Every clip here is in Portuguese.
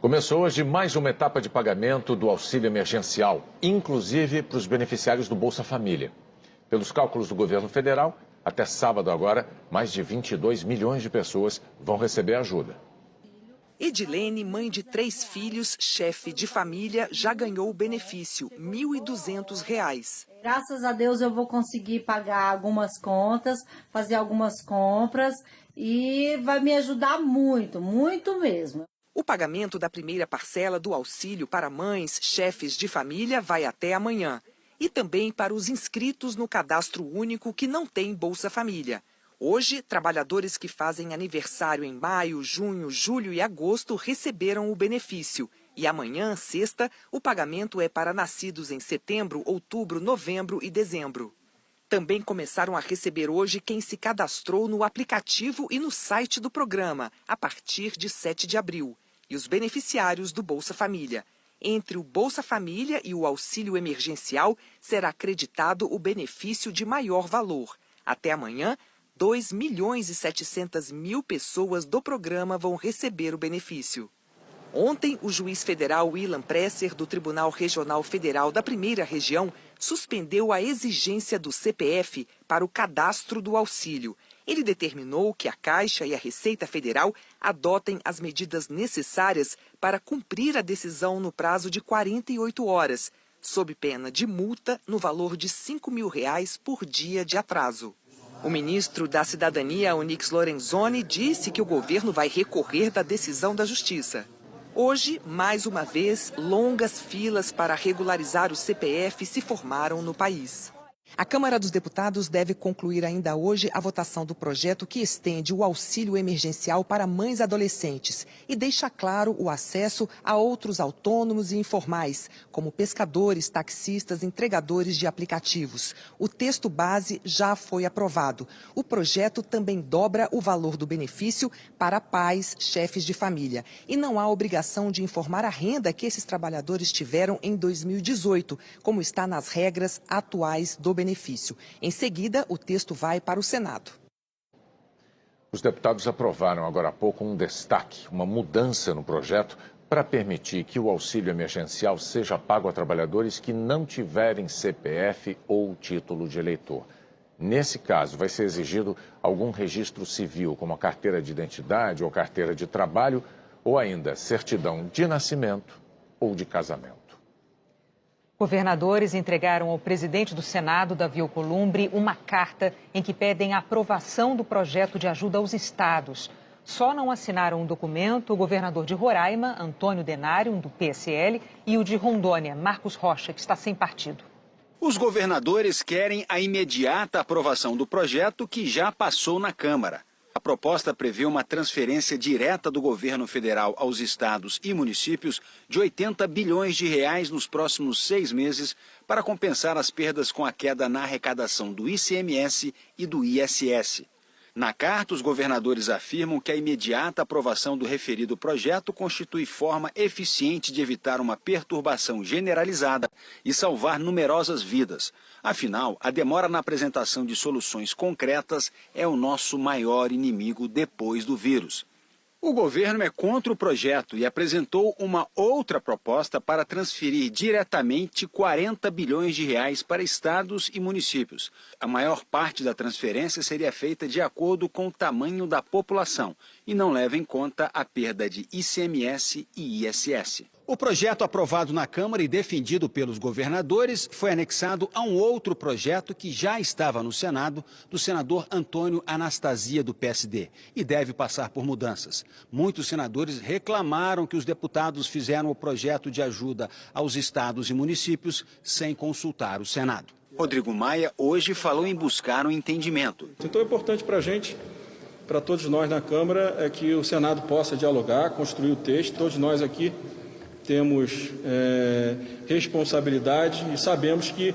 Começou hoje mais uma etapa de pagamento do auxílio emergencial, inclusive para os beneficiários do Bolsa Família. Pelos cálculos do governo federal, até sábado agora, mais de 22 milhões de pessoas vão receber ajuda. Edilene, mãe de 3 filhos, chefe de família, já ganhou o benefício, R$ 1.200. Graças a Deus eu vou conseguir pagar algumas contas, fazer algumas compras e vai me ajudar muito, muito mesmo. O pagamento da primeira parcela do auxílio para mães, chefes de família vai até amanhã. E também para os inscritos no Cadastro Único que não têm Bolsa Família. Hoje, trabalhadores que fazem aniversário em maio, junho, julho e agosto receberam o benefício. E amanhã, sexta, o pagamento é para nascidos em setembro, outubro, novembro e dezembro. Também começaram a receber hoje quem se cadastrou no aplicativo e no site do programa, a partir de 7 de abril. E os beneficiários do Bolsa Família. Entre o Bolsa Família e o auxílio emergencial, será acreditado o benefício de maior valor. Até amanhã, 2.700.000 pessoas do programa vão receber o benefício. Ontem, o juiz federal Willan Presser, do Tribunal Regional Federal da Primeira Região, suspendeu a exigência do CPF para o cadastro do auxílio. Ele determinou que a Caixa e a Receita Federal adotem as medidas necessárias para cumprir a decisão no prazo de 48 horas, sob pena de multa no valor de R$ 5.000 por dia de atraso. O ministro da Cidadania, Onyx Lorenzoni, disse que o governo vai recorrer da decisão da Justiça. Hoje, mais uma vez, longas filas para regularizar o CPF se formaram no país. A Câmara dos Deputados deve concluir ainda hoje a votação do projeto que estende o auxílio emergencial para mães adolescentes e deixa claro o acesso a outros autônomos e informais, como pescadores, taxistas, entregadores de aplicativos. O texto base já foi aprovado. O projeto também dobra o valor do benefício para pais, chefes de família. E não há obrigação de informar a renda que esses trabalhadores tiveram em 2018, como está nas regras atuais do benefício. Em seguida, o texto vai para o Senado. Os deputados aprovaram agora há pouco um destaque, uma mudança no projeto para permitir que o auxílio emergencial seja pago a trabalhadores que não tiverem CPF ou título de eleitor. Nesse caso, vai ser exigido algum registro civil, como a carteira de identidade ou carteira de trabalho, ou ainda certidão de nascimento ou de casamento. Governadores entregaram ao presidente do Senado, Davi Alcolumbre, uma carta em que pedem a aprovação do projeto de ajuda aos estados. Só não assinaram o documento o governador de Roraima, Antônio Denário, do PSL, e o de Rondônia, Marcos Rocha, que está sem partido. Os governadores querem a imediata aprovação do projeto que já passou na Câmara. A proposta prevê uma transferência direta do governo federal aos estados e municípios de 80 bilhões de reais nos próximos 6 meses para compensar as perdas com a queda na arrecadação do ICMS e do ISS. Na carta, os governadores afirmam que a imediata aprovação do referido projeto constitui forma eficiente de evitar uma perturbação generalizada e salvar numerosas vidas. Afinal, a demora na apresentação de soluções concretas é o nosso maior inimigo depois do vírus. O governo é contra o projeto e apresentou uma outra proposta para transferir diretamente 40 bilhões de reais para estados e municípios. A maior parte da transferência seria feita de acordo com o tamanho da população e não leva em conta a perda de ICMS e ISS. O projeto aprovado na Câmara e defendido pelos governadores foi anexado a um outro projeto que já estava no Senado, do senador Antônio Anastasia, do PSD, e deve passar por mudanças. Muitos senadores reclamaram que os deputados fizeram o projeto de ajuda aos estados e municípios sem consultar o Senado. Rodrigo Maia hoje falou em buscar um entendimento. Então é importante para a gente, para todos nós na Câmara, é que o Senado possa dialogar, construir o texto. Todos nós aqui temos responsabilidade e sabemos que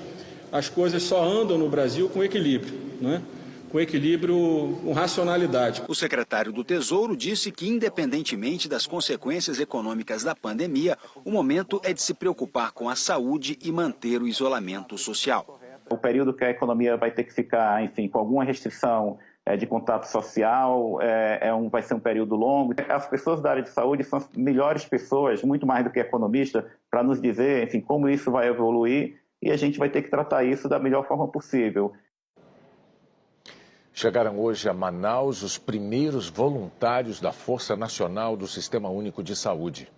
as coisas só andam no Brasil com equilíbrio, né? Com equilíbrio, com racionalidade. O secretário do Tesouro disse que, independentemente das consequências econômicas da pandemia, o momento é de se preocupar com a saúde e manter o isolamento social. O período que a economia vai ter que ficar, enfim, com alguma restrição de contato social, vai ser um período longo. As pessoas da área de saúde são as melhores pessoas, muito mais do que economistas, para nos dizer, enfim, como isso vai evoluir, e a gente vai ter que tratar isso da melhor forma possível. Chegaram hoje a Manaus os primeiros voluntários da Força Nacional do Sistema Único de Saúde.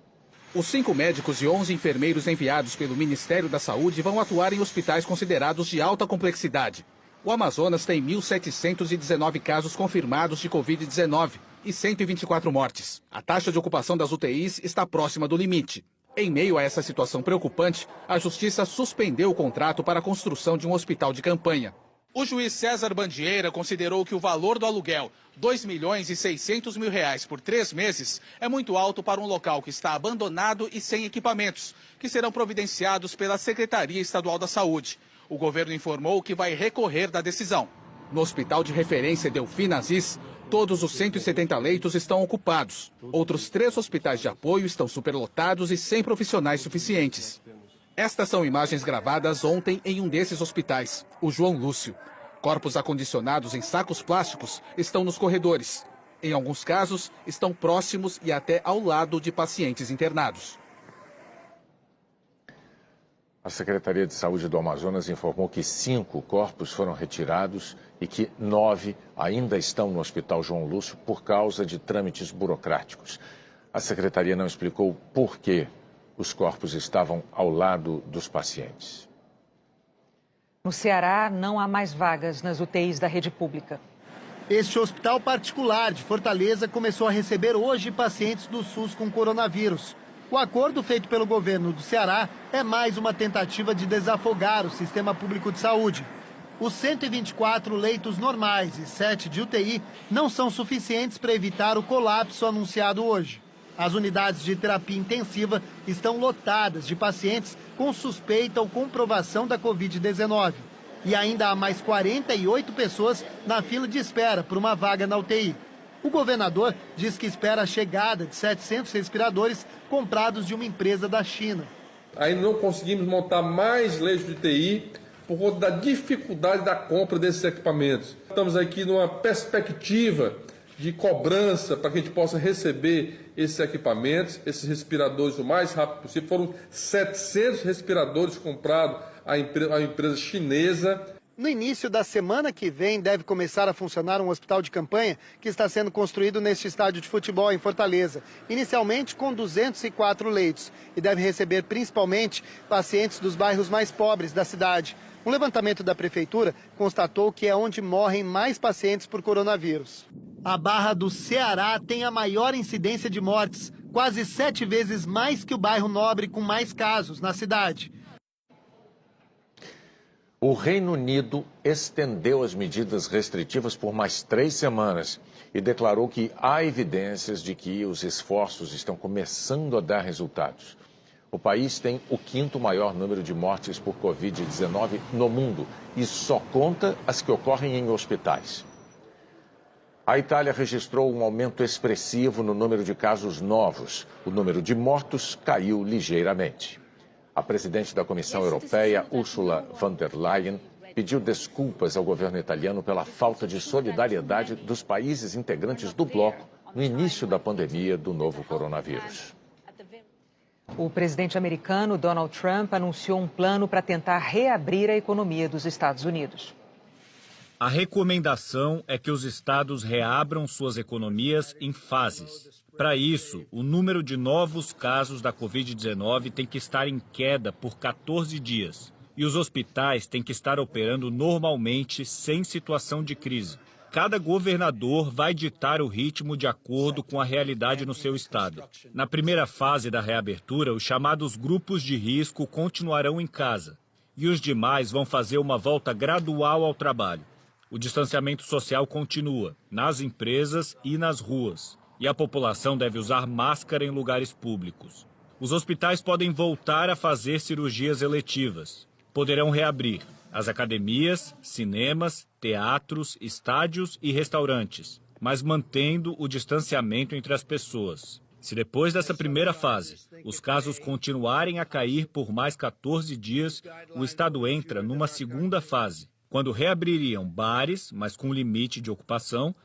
Os 5 médicos e 11 enfermeiros enviados pelo Ministério da Saúde vão atuar em hospitais considerados de alta complexidade. O Amazonas tem 1.719 casos confirmados de Covid-19 e 124 mortes. A taxa de ocupação das UTIs está próxima do limite. Em meio a essa situação preocupante, a Justiça suspendeu o contrato para a construção de um hospital de campanha. O juiz César Bandieira considerou que o valor do aluguel, R$ 2.600.000 por 3 meses, é muito alto para um local que está abandonado e sem equipamentos, que serão providenciados pela Secretaria Estadual da Saúde. O governo informou que vai recorrer da decisão. No hospital de referência Delfim Aziz, todos os 170 leitos estão ocupados. Outros 3 hospitais de apoio estão superlotados e sem profissionais suficientes. Estas são imagens gravadas ontem em um desses hospitais, o João Lúcio. Corpos acondicionados em sacos plásticos estão nos corredores. Em alguns casos, estão próximos e até ao lado de pacientes internados. A Secretaria de Saúde do Amazonas informou que 5 corpos foram retirados e que 9 ainda estão no Hospital João Lúcio por causa de trâmites burocráticos. A Secretaria não explicou por que os corpos estavam ao lado dos pacientes. No Ceará, não há mais vagas nas UTIs da rede pública. Este hospital particular de Fortaleza começou a receber hoje pacientes do SUS com coronavírus. O acordo feito pelo governo do Ceará é mais uma tentativa de desafogar o sistema público de saúde. Os 124 leitos normais e 7 de UTI não são suficientes para evitar o colapso anunciado hoje. As unidades de terapia intensiva estão lotadas de pacientes com suspeita ou comprovação da Covid-19. E ainda há mais 48 pessoas na fila de espera por uma vaga na UTI. O governador diz que espera a chegada de 700 respiradores comprados de uma empresa da China. Ainda não conseguimos montar mais leitos de UTI por conta da dificuldade da compra desses equipamentos. Estamos aqui numa perspectiva de cobrança para que a gente possa receber esses equipamentos, esses respiradores o mais rápido possível. Foram 700 respiradores comprados à empresa chinesa. No início da semana que vem deve começar a funcionar um hospital de campanha que está sendo construído neste estádio de futebol em Fortaleza, inicialmente com 204 leitos, e deve receber principalmente pacientes dos bairros mais pobres da cidade. Um levantamento da prefeitura constatou que é onde morrem mais pacientes por coronavírus. A Barra do Ceará tem a maior incidência de mortes, quase 7 vezes mais que o bairro Nobre, com mais casos na cidade. O Reino Unido estendeu as medidas restritivas por mais 3 semanas e declarou que há evidências de que os esforços estão começando a dar resultados. O país tem o 5º maior número de mortes por Covid-19 no mundo e só conta as que ocorrem em hospitais. A Itália registrou um aumento expressivo no número de casos novos. O número de mortos caiu ligeiramente. A presidente da Comissão Europeia, Ursula von der Leyen, pediu desculpas ao governo italiano pela falta de solidariedade dos países integrantes do bloco no início da pandemia do novo coronavírus. O presidente americano Donald Trump anunciou um plano para tentar reabrir a economia dos Estados Unidos. A recomendação é que os estados reabram suas economias em fases. Para isso, o número de novos casos da Covid-19 tem que estar em queda por 14 dias. E os hospitais têm que estar operando normalmente, sem situação de crise. Cada governador vai ditar o ritmo de acordo com a realidade no seu estado. Na primeira fase da reabertura, os chamados grupos de risco continuarão em casa. E os demais vão fazer uma volta gradual ao trabalho. O distanciamento social continua, nas empresas e nas ruas. E a população deve usar máscara em lugares públicos. Os hospitais podem voltar a fazer cirurgias eletivas. Poderão reabrir as academias, cinemas, teatros, estádios e restaurantes, mas mantendo o distanciamento entre as pessoas. Se depois dessa primeira fase, os casos continuarem a cair por mais 14 dias, o estado entra numa segunda fase, quando reabririam bares, mas com limite de ocupação,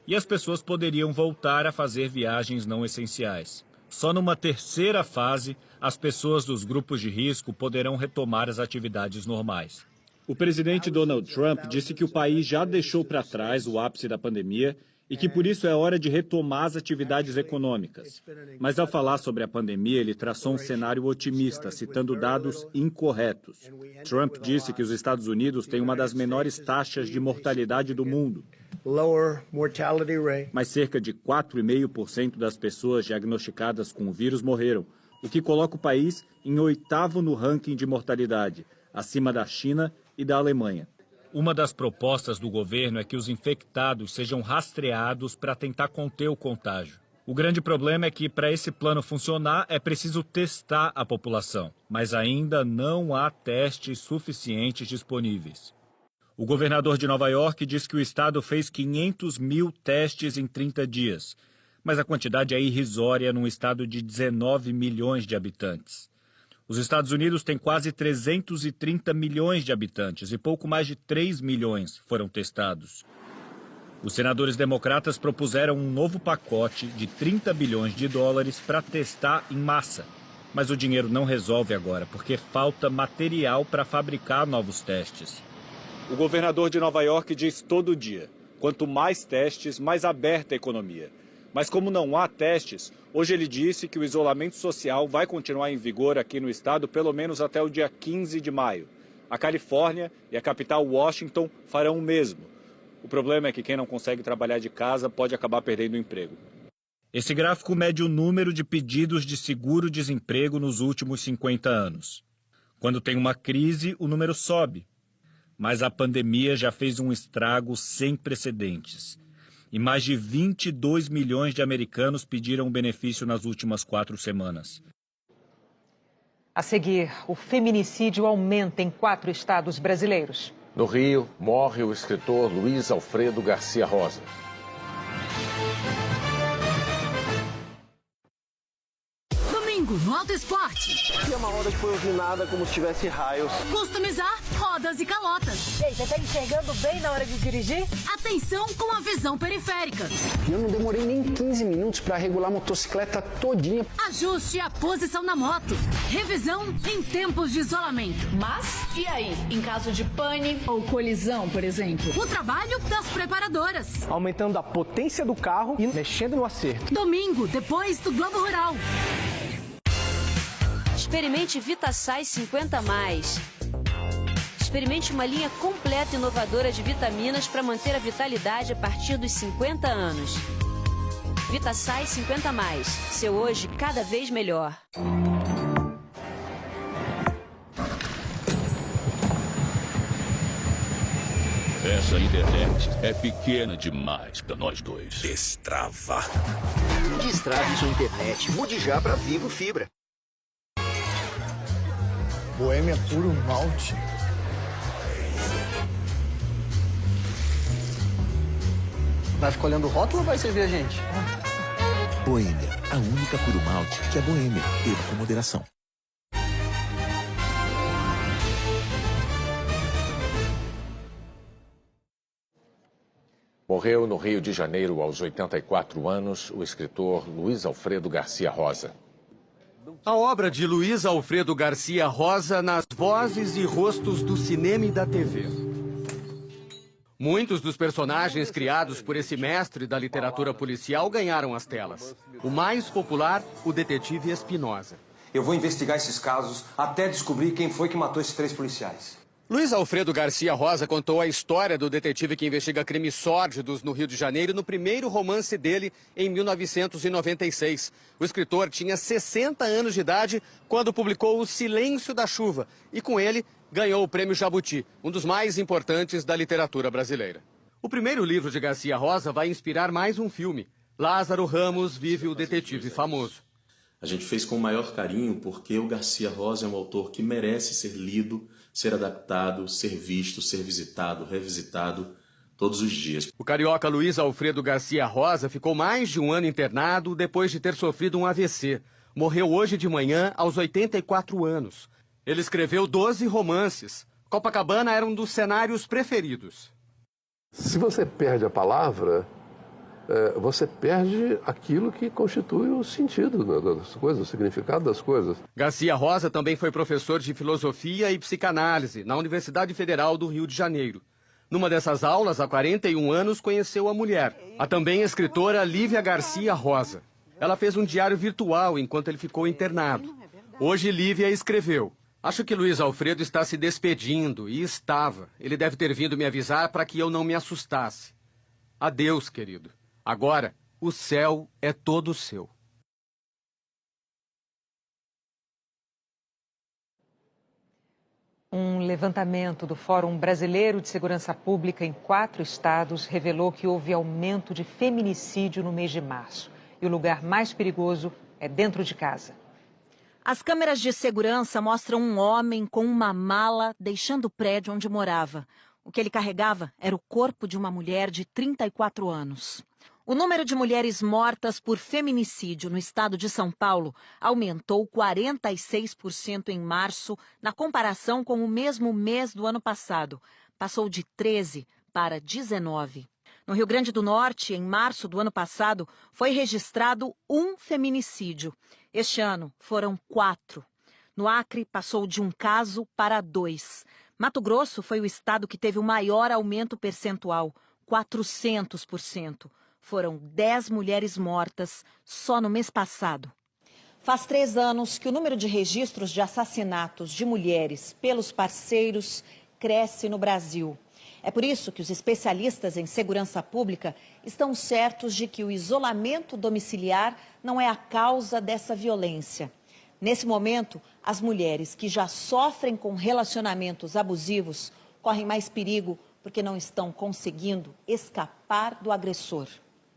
e as pessoas poderiam voltar a fazer viagens não essenciais. Só numa terceira fase, as pessoas dos grupos de risco poderão retomar as atividades normais. O presidente Donald Trump disse que o país já deixou para trás o ápice da pandemia e que por isso é hora de retomar as atividades econômicas. Mas ao falar sobre a pandemia, ele traçou um cenário otimista, citando dados incorretos. Trump disse que os Estados Unidos têm uma das menores taxas de mortalidade do mundo. Mas cerca de 4,5% das pessoas diagnosticadas com o vírus morreram, o que coloca o país em 8º no ranking de mortalidade, acima da China e da Alemanha. Uma das propostas do governo é que os infectados sejam rastreados para tentar conter o contágio. O grande problema é que, para esse plano funcionar, é preciso testar a população, mas ainda não há testes suficientes disponíveis. O governador de Nova York diz que o estado fez 500 mil testes em 30 dias, mas a quantidade é irrisória num estado de 19 milhões de habitantes. Os Estados Unidos têm quase 330 milhões de habitantes e pouco mais de 3 milhões foram testados. Os senadores democratas propuseram um novo pacote de 30 bilhões de dólares para testar em massa. Mas o dinheiro não resolve agora, porque falta material para fabricar novos testes. O governador de Nova York diz todo dia, quanto mais testes, mais aberta a economia. Mas como não há testes, hoje ele disse que o isolamento social vai continuar em vigor aqui no estado pelo menos até o dia 15 de maio. A Califórnia e a capital Washington farão o mesmo. O problema é que quem não consegue trabalhar de casa pode acabar perdendo o emprego. Esse gráfico mede o número de pedidos de seguro-desemprego nos últimos 50 anos. Quando tem uma crise, o número sobe. Mas a pandemia já fez um estrago sem precedentes. E mais de 22 milhões de americanos pediram o benefício nas últimas 4 semanas. A seguir, o feminicídio aumenta em 4 estados brasileiros. No Rio, morre o escritor Luiz Alfredo Garcia Rosa. No Auto Esporte. E é uma roda que foi usinada como se tivesse raios. Customizar rodas e calotas. Ei, você tá enxergando bem na hora de dirigir? Atenção com a visão periférica. Eu não demorei nem 15 minutos para regular a motocicleta todinha. Ajuste a posição da moto. Revisão em tempos de isolamento. Mas, e aí? Em caso de pane ou colisão, por exemplo? O trabalho das preparadoras. Aumentando a potência do carro e mexendo no acerto. Domingo, depois do Globo Rural. Experimente VitaSai 50+. Experimente uma linha completa e inovadora de vitaminas para manter a vitalidade a partir dos 50 anos. VitaSai 50+. Seu hoje cada vez melhor. Essa internet é pequena demais para nós dois. Destrava. Destrave sua internet. Mude já para Vivo Fibra. Boêmia puro malte. Vai ficar olhando o rótulo ou vai servir a gente? Boêmia, a única puro malte que é boêmia. Beba com moderação. Morreu no Rio de Janeiro, aos 84 anos, o escritor Luiz Alfredo Garcia Rosa. A obra de Luiz Alfredo Garcia Rosa nas vozes e rostos do cinema e da TV. Muitos dos personagens criados por esse mestre da literatura policial ganharam as telas. O mais popular, o detetive Espinosa. Eu vou investigar esses casos até descobrir quem foi que matou esses 3 policiais. Luiz Alfredo Garcia Rosa contou a história do detetive que investiga crimes sórdidos no Rio de Janeiro no primeiro romance dele, em 1996. O escritor tinha 60 anos de idade quando publicou O Silêncio da Chuva e, com ele, ganhou o Prêmio Jabuti, um dos mais importantes da literatura brasileira. O primeiro livro de Garcia Rosa vai inspirar mais um filme. Lázaro Ramos vive o detetive famoso. A gente fez com o maior carinho porque o Garcia Rosa é um autor que merece ser lido, ser adaptado, ser visto, ser visitado, revisitado todos os dias. O carioca Luiz Alfredo Garcia Rosa ficou mais de um ano internado depois de ter sofrido um AVC. Morreu hoje de manhã aos 84 anos. Ele escreveu 12 romances. Copacabana era um dos cenários preferidos. Se você perde a palavra, você perde aquilo que constitui o sentido das coisas, o significado das coisas. Garcia Rosa também foi professor de filosofia e psicanálise na Universidade Federal do Rio de Janeiro. Numa dessas aulas, há 41 anos, conheceu a mulher, a também escritora Lívia Garcia Rosa. Ela fez um diário virtual enquanto ele ficou internado. Hoje, Lívia escreveu: acho que Luiz Alfredo está se despedindo, e estava. Ele deve ter vindo me avisar para que eu não me assustasse. Adeus, querido. Agora, o céu é todo seu. Um levantamento do Fórum Brasileiro de Segurança Pública em 4 estados revelou que houve aumento de feminicídio no mês de março. E o lugar mais perigoso é dentro de casa. As câmeras de segurança mostram um homem com uma mala deixando o prédio onde morava. O que ele carregava era o corpo de uma mulher de 34 anos. O número de mulheres mortas por feminicídio no estado de São Paulo aumentou 46% em março, na comparação com o mesmo mês do ano passado. Passou de 13 para 19. No Rio Grande do Norte, em março do ano passado, foi registrado 1 feminicídio. Este ano foram 4. No Acre, passou de 1 caso para 2. Mato Grosso foi o estado que teve o maior aumento percentual, 400%. Foram 10 mulheres mortas só no mês passado. Faz 3 anos que o número de registros de assassinatos de mulheres pelos parceiros cresce no Brasil. É por isso que os especialistas em segurança pública estão certos de que o isolamento domiciliar não é a causa dessa violência. Nesse momento, as mulheres que já sofrem com relacionamentos abusivos correm mais perigo porque não estão conseguindo escapar do agressor.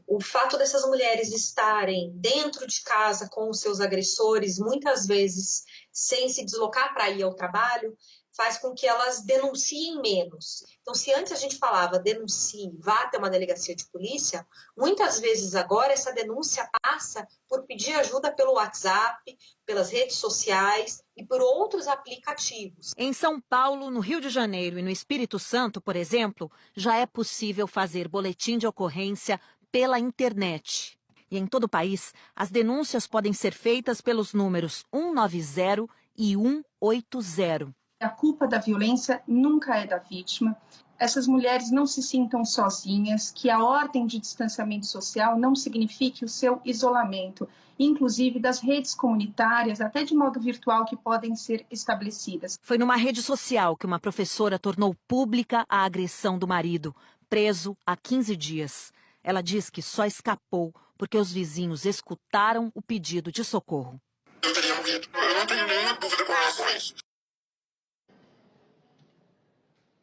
O fato dessas mulheres estarem dentro de casa com os seus agressores, muitas vezes sem se deslocar para ir ao trabalho, faz com que elas denunciem menos. Então, se antes a gente falava denuncie, vá até uma delegacia de polícia, muitas vezes agora essa denúncia passa por pedir ajuda pelo WhatsApp, pelas redes sociais e por outros aplicativos. Em São Paulo, no Rio de Janeiro e no Espírito Santo, por exemplo, já é possível fazer boletim de ocorrência pela internet. E em todo o país, as denúncias podem ser feitas pelos números 190 e 180. A culpa da violência nunca é da vítima. Essas mulheres não se sintam sozinhas, que a ordem de distanciamento social não signifique o seu isolamento, inclusive das redes comunitárias, até de modo virtual, que podem ser estabelecidas. Foi numa rede social que uma professora tornou pública a agressão do marido, preso há 15 dias. Ela diz que só escapou porque os vizinhos escutaram o pedido de socorro. Eu teria morrido. Eu não tenho nenhuma dúvida com relação a isso.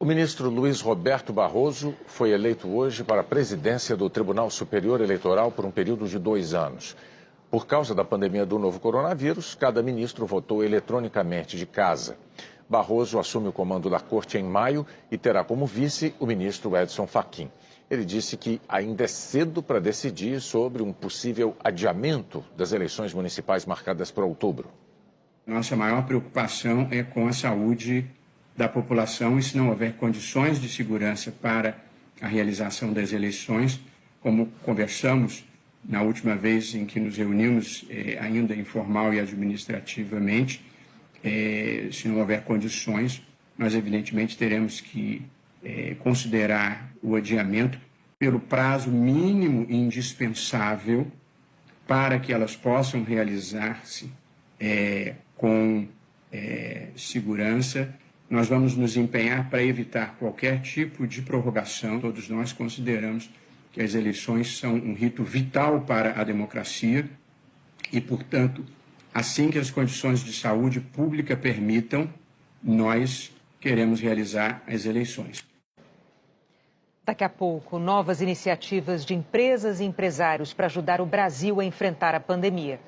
O ministro Luiz Roberto Barroso foi eleito hoje para a presidência do Tribunal Superior Eleitoral por um período de 2 anos. Por causa da pandemia do novo coronavírus, cada ministro votou eletronicamente de casa. Barroso assume o comando da corte em maio e terá como vice o ministro Edson Fachin. Ele disse que ainda é cedo para decidir sobre um possível adiamento das eleições municipais marcadas para outubro. Nossa maior preocupação é com a saúde da população e se não houver condições de segurança para a realização das eleições, como conversamos na última vez em que nos reunimos, ainda informal e administrativamente, se não houver condições, nós evidentemente teremos que considerar o adiamento pelo prazo mínimo indispensável para que elas possam realizar-se com segurança. Nós vamos nos empenhar para evitar qualquer tipo de prorrogação. Todos nós consideramos que as eleições são um rito vital para a democracia e, portanto, assim que as condições de saúde pública permitam, nós queremos realizar as eleições. Daqui a pouco, novas iniciativas de empresas e empresários para ajudar o Brasil a enfrentar a pandemia.